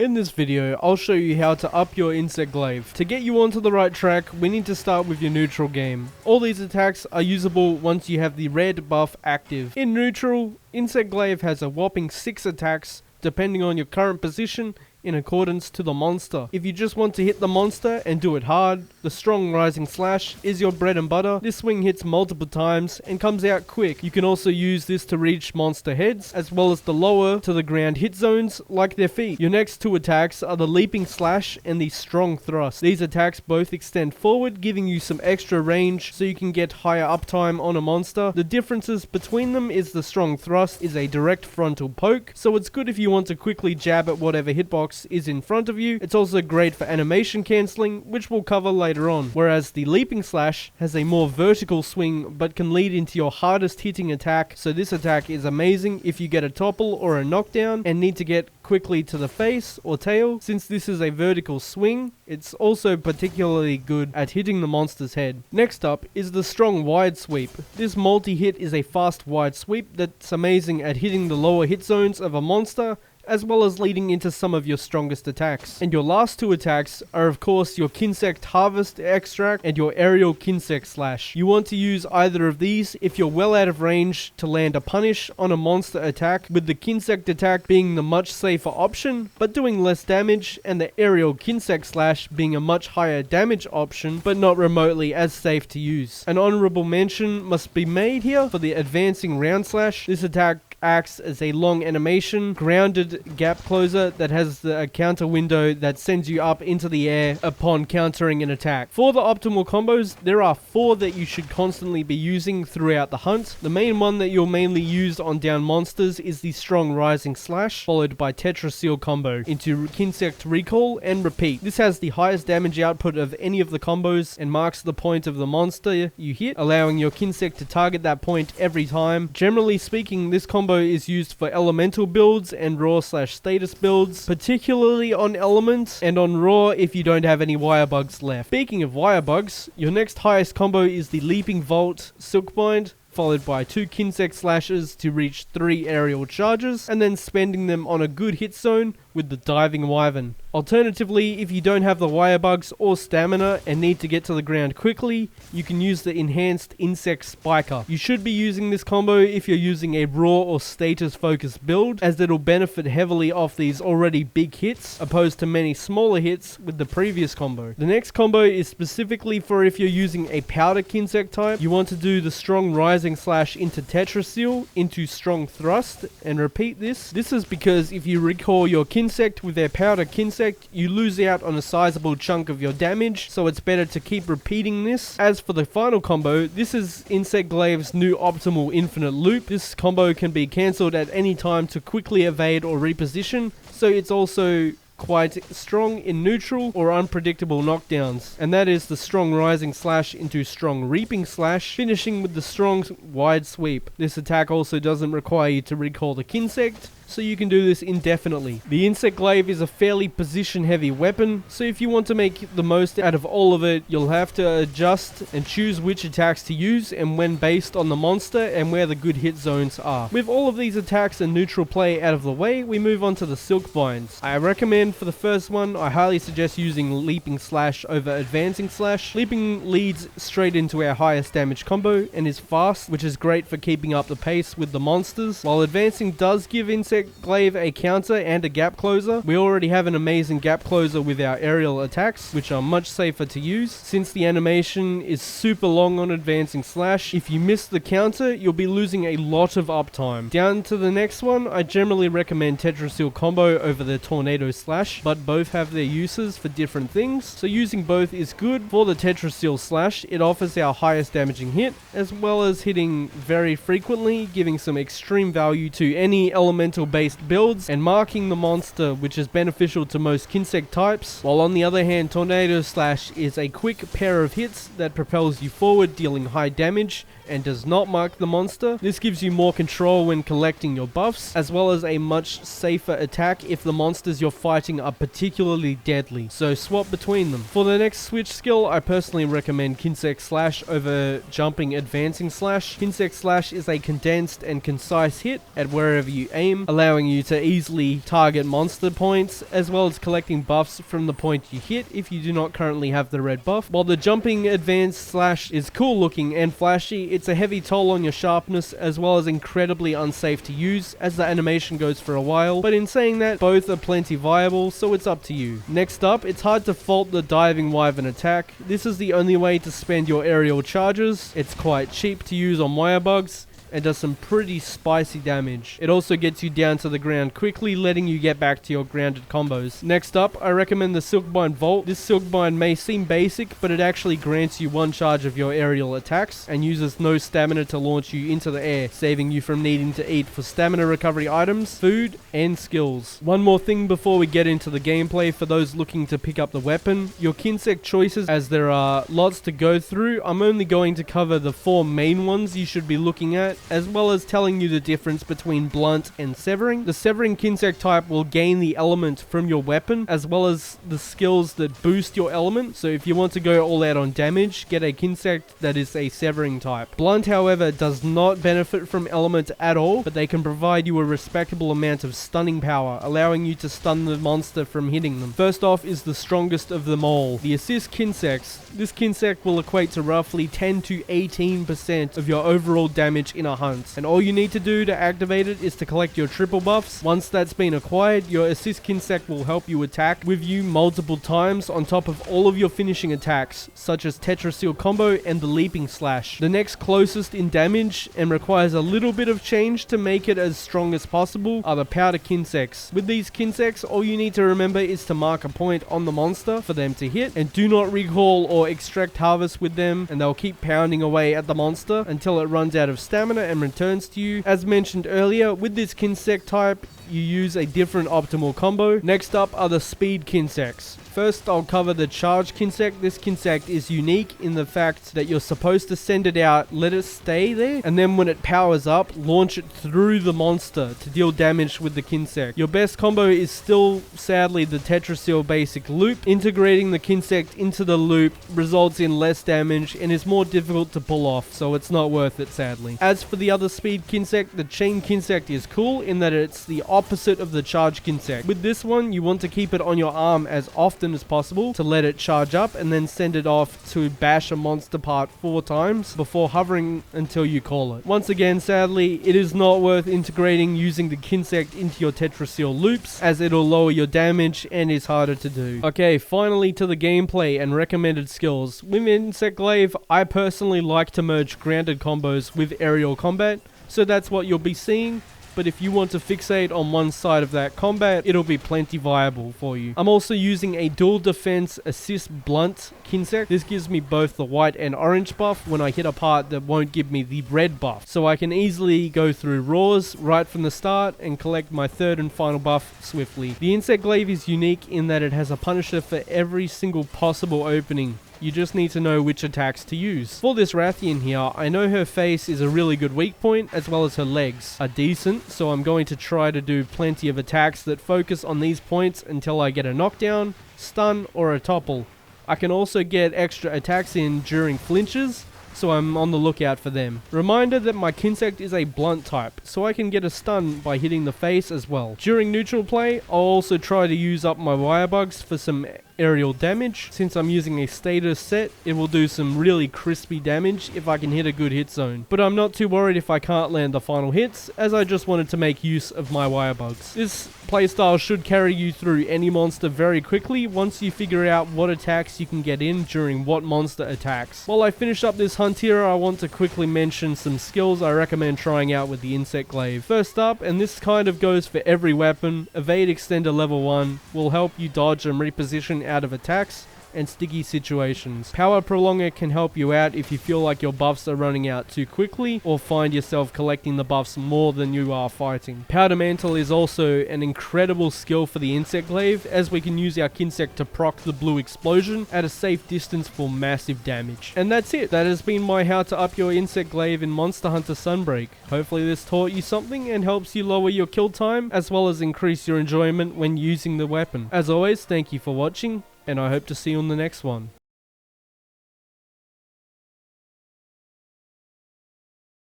In this video, I'll show you how to up your insect glaive. To get you onto the right track, we need to start with your neutral game. All these attacks are usable once you have the red buff active. In neutral, insect glaive has a whopping 6 attacks depending on your current position in accordance to the monster. If you just want to hit the monster and do it hard, the strong rising slash is your bread and butter. This swing hits multiple times and comes out quick. You can also use this to reach monster heads, as well as the lower to the ground hit zones like their feet. Your next 2 attacks are the leaping slash and the strong thrust. These attacks both extend forward, giving you some extra range so you can get higher uptime on a monster. The differences between them is the strong thrust is a direct frontal poke, so it's good if you want to quickly jab at whatever hitbox is in front of you. It's also great for animation cancelling, which we'll cover later on. Whereas the leaping slash has a more vertical swing but can lead into your hardest hitting attack, so this attack is amazing if you get a topple or a knockdown and need to get quickly to the face or tail. Since this is a vertical swing, it's also particularly good at hitting the monster's head. Next up is the strong wide sweep. This multi-hit is a fast wide sweep that's amazing at hitting the lower hit zones of a monster, as well as leading into some of your strongest attacks. And your last 2 attacks are of course your Kinsect Harvest Extract and your Aerial Kinsect Slash. You want to use either of these if you're well out of range to land a punish on a monster attack, with the Kinsect attack being the much safer option but doing less damage, and the Aerial Kinsect Slash being a much higher damage option but not remotely as safe to use. An honorable mention must be made here for the Advancing Round Slash. This attack acts as a long animation, grounded gap closer that has a counter window that sends you up into the air upon countering an attack. For the optimal combos, there are 4 that you should constantly be using throughout the hunt. The main one that you'll mainly use on down monsters is the strong rising slash, followed by Tetraseal combo into Kinsect Recall and repeat. This has the highest damage output of any of the combos and marks the point of the monster you hit, allowing your Kinsect to target that point every time. Generally speaking, this combo is used for elemental builds and raw/status builds, particularly on elements, and on raw if you don't have any wire bugs left. Speaking of wire bugs, your next highest combo is the Leaping Vault Silkbind, followed by 2 Kinsect Slashes to reach 3 aerial charges, and then spending them on a good hit zone with the Diving Wyvern. Alternatively, if you don't have the wire bugs or stamina and need to get to the ground quickly, you can use the Enhanced Insect Spiker. You should be using this combo if you're using a raw or status focused build, as it'll benefit heavily off these already big hits, opposed to many smaller hits with the previous combo. The next combo is specifically for if you're using a powder Kinsect type. You want to do the strong rising slash into Tetraseal, into strong thrust, and repeat this. This is because if you recall your Kinsect with their powder Kinsect, you lose out on a sizable chunk of your damage, so it's better to keep repeating this. As for the final combo, this is Insect Glaive's new optimal infinite loop. This combo can be cancelled at any time to quickly evade or reposition, so it's also quite strong in neutral or unpredictable knockdowns, and that is the strong rising slash into strong reaping slash, finishing with the strong wide sweep. This attack also doesn't require you to recall the Kinsect, so you can do this indefinitely. The Insect Glaive is a fairly position heavy weapon, so if you want to make the most out of all of it, you'll have to adjust and choose which attacks to use and when, based on the monster and where the good hit zones are. With all of these attacks and neutral play out of the way, we move on to the silk binds. I recommend for the first one, I highly suggest using Leaping Slash over Advancing Slash. Leaping leads straight into our highest damage combo and is fast, which is great for keeping up the pace with the monsters, while Advancing does give Insect Glaive a counter and a gap closer. We already have an amazing gap closer with our aerial attacks, which are much safer to use. Since the animation is super long on Advancing Slash, if you miss the counter, you'll be losing a lot of uptime. Down to the next one, I generally recommend Tetraseal combo over the Tornado Slash, but both have their uses for different things, so using both is good. For the Tetraseal Slash, it offers our highest damaging hit, as well as hitting very frequently, giving some extreme value to any elemental based builds and marking the monster, which is beneficial to most Kinsect types, while on the other hand, Tornado Slash is a quick pair of hits that propels you forward, dealing high damage and does not mark the monster. This gives you more control when collecting your buffs, as well as a much safer attack if the monsters you're fighting are particularly deadly, so swap between them. For the next switch skill, I personally recommend Kinsect Slash over Jumping Advancing Slash. Kinsect Slash is a condensed and concise hit at wherever you aim, allowing you to easily target monster points, as well as collecting buffs from the point you hit if you do not currently have the red buff. While the Jumping Advanced Slash is cool looking and flashy, it's a heavy toll on your sharpness, as well as incredibly unsafe to use as the animation goes for a while, but in saying that, both are plenty viable, so it's up to you. Next up, it's hard to fault the Diving Wyvern attack. This is the only way to spend your aerial charges. It's quite cheap to use on wire bugs and does some pretty spicy damage. It also gets you down to the ground quickly, letting you get back to your grounded combos. Next up, I recommend the Silkbind Vault. This Silkbind may seem basic, but it actually grants you one charge of your aerial attacks and uses no stamina to launch you into the air, saving you from needing to eat for stamina recovery items, food, and skills. One more thing before we get into the gameplay for those looking to pick up the weapon. Your Kinsect choices, as there are lots to go through, I'm only going to cover the 4 main ones you should be looking at, as well as telling you the difference between blunt and severing. The severing Kinsect type will gain the element from your weapon, as well as the skills that boost your element. So if you want to go all out on damage, get a Kinsect that is a severing type. Blunt, however, does not benefit from element at all, but they can provide you a respectable amount of stunning power, allowing you to stun the monster from hitting them. First off is the strongest of them all, the Assist Kinsects. This Kinsect will equate to roughly 10 to 18% of your overall damage in a hunt, and all you need to do to activate it is to collect your triple buffs. Once that's been acquired, your Assist Kinsect will help you attack with you multiple times on top of all of your finishing attacks, such as Tetraseal Combo and the Leaping Slash. The next closest in damage, and requires a little bit of change to make it as strong as possible, are the Powder Kinsects. With these Kinsects, all you need to remember is to mark a point on the monster for them to hit, and do not recall or extract harvest with them, and they'll keep pounding away at the monster until it runs out of stamina and returns to you. As mentioned earlier, with this Kinsect type, you use a different optimal combo. Next up are the Speed Kinsects. First, I'll cover the Charge Kinsect. This Kinsect is unique in the fact that you're supposed to send it out, let it stay there, and then when it powers up, launch it through the monster to deal damage with the Kinsect. Your best combo is still, sadly, the Tetraseal basic loop. Integrating the Kinsect into the loop results in less damage and is more difficult to pull off, so it's not worth it, sadly. As for the other Speed Kinsect, the Chain Kinsect is cool in that it's the opposite of the Charge Kinsect. With this one, you want to keep it on your arm as often as possible to let it charge up, and then send it off to bash a monster part 4 times before hovering until you call it. Once again, sadly, it is not worth integrating using the Kinsect into your Tetraseal loops, as it'll lower your damage and is harder to do. Okay, finally to the gameplay and recommended skills. With Insect Glaive, I personally like to merge grounded combos with aerial combat, so that's what you'll be seeing. But if you want to fixate on one side of that combat, it'll be plenty viable for you. I'm also using a dual defense assist blunt Kinsect. This gives me both the white and orange buff when I hit a part that won't give me the red buff. So I can easily go through roars right from the start and collect my third and final buff swiftly. The Insect Glaive is unique in that it has a punisher for every single possible opening. You just need to know which attacks to use. For this Rathian here, I know her face is a really good weak point, as well as her legs are decent, so I'm going to try to do plenty of attacks that focus on these points until I get a knockdown, stun, or a topple. I can also get extra attacks in during flinches, so I'm on the lookout for them. Reminder that my Kinsect is a blunt type, so I can get a stun by hitting the face as well. During neutral play, I'll also try to use up my wire bugs for some aerial damage. Since I'm using a status set, it will do some really crispy damage if I can hit a good hit zone. But I'm not too worried if I can't land the final hits, as I just wanted to make use of my wire bugs. This playstyle should carry you through any monster very quickly once you figure out what attacks you can get in during what monster attacks. While I finish up this hunt here, I want to quickly mention some skills I recommend trying out with the Insect Glaive. First up, and this kind of goes for every weapon, Evade Extender level 1 will help you dodge and reposition out of attacks and sticky situations. Power Prolonger can help you out if you feel like your buffs are running out too quickly or find yourself collecting the buffs more than you are fighting. Powder Mantle is also an incredible skill for the Insect Glaive, as we can use our Kinsect to proc the blue explosion at a safe distance for massive damage. And that's it. That has been my how to up your Insect Glaive in Monster Hunter Sunbreak. Hopefully this taught you something and helps you lower your kill time as well as increase your enjoyment when using the weapon. As always, thank you for watching, and I hope to see you on the next one.